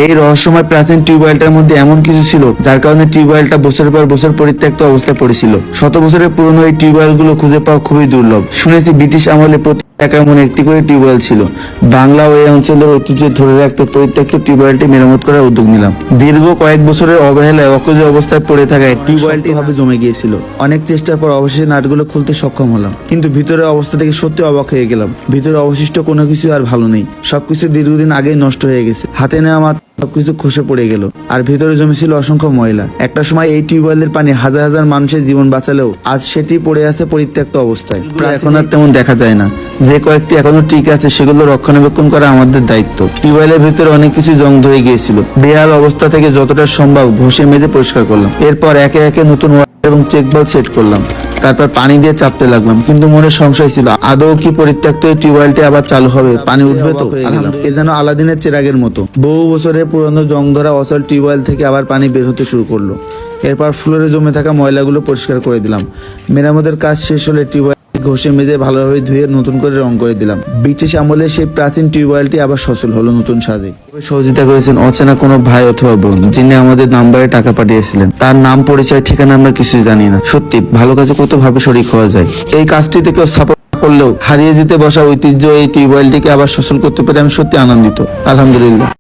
এই রহস্যময় প্রাচীন টিউবওয়েলটার মধ্যে এমন কিছু ছিল যার কারণে টিউবওয়েলটা বছরের পর বছর পরিত্যক্ত অবস্থায় পড়েছিল। শত বছরের পুরনো এই টিউবওয়েল গুলো খুঁজে পাওয়া খুবই দুর্লভ। শুনেছি ব্রিটিশ আমলে প্রতি এলাকার মনে একটি করে টিউবওয়েল ছিল। বাংলা ও এই অঞ্চলের ঐতিহ্য ধরে রাখতে পরিত্যক্ত টিউবওয়েলটি মেরামত করার উদ্যোগ নিলাম। দীর্ঘ কয়েক বছরের অবহেলায় অকেজো অবস্থায় পড়ে থাকায় টিউবওয়েলটি ভাবে জমে গিয়েছিল। অনেক চেষ্টার পর অবশেষে নাটগুলো খুলতে সক্ষম হলাম, কিন্তু ভিতরের অবস্থা থেকে সত্যি অবাক হয়ে গেলাম। ভিতরে অবশিষ্ট কোনো কিছু আর ভালো নেই। সবকিছু দীর্ঘদিন আগেই নষ্ট হয়ে গেছে। হাতে নেওয়া মাত্র সবকিছু খসে পড়ে গেল, আর ভিতরে জমেছিল অসংখ্য ময়লা। একটা সময় এই টিউবওয়েলের পানি হাজার হাজার মানুষের জীবন বাঁচালেও আজ সেটি পড়ে আছে পরিত্যক্ত অবস্থায়। প্রায় এখন আর তেমন দেখা যায় না। যে কয়েকটি এখনো ঠিক আছে সেগুলো রক্ষণাবেক্ষণ করা আমাদের দায়িত্ব। টিউবওয়েলের ভিতরে অনেক কিছু জং ধরে গিয়েছিল। বেহাল অবস্থা থেকে যতটা সম্ভব ঘষে মেজে পরিষ্কার করলাম। এরপর একে একে নতুন এবং চেক বাল্ব সেট করলাম। তারপর পানি দিয়ে চাপতে লাগলাম, কিন্তু মনে সংশয় ছিল আদৌ কি পরিত্যক্ত এই টিউবওয়েলটি আবার চালু হবে, পানি উঠবে তো। এ যেন আলাদিনের চেরাগের মতো। বহু বছরের পুরনো জং ধরা অচল টিউবওয়েল থেকে আবার পানি বের হতে শুরু করলো। এরপর ফ্লোরে জমে থাকা ময়লাগুলো পরিষ্কার করে দিলাম। মেরামতের কাজ শেষ হলে টিউবওয়েল ঘষে মেজে ভালোভাবে ধুয়ে নতুন করে রং করে দিলাম। ব্রিটিশ আমলে সেই প্রাচীন টিউবওয়েলটি আবার সচল হলো নতুন সাজে। সহযোগিতা করেছেন অচেনা কোনো ভাই অথবা বোন, যিনি আমাদের নাম্বারে টাকা পাঠিয়েছিলেন। তার নাম, পরিচয়, ঠিকানা আমরা কিছুই জানি না। সত্যি ভালো কাজে কত ভাবে শরীক হওয়া যায়। এই কাজটিতে কেউ সাপোর্ট করলেও হারিয়ে যেতে বসা ঐতিহ্য এই টিউবওয়েলটিকে আবার সচল করতে পেরে আমি সত্যি আনন্দিত। আলহামদুলিল্লাহ।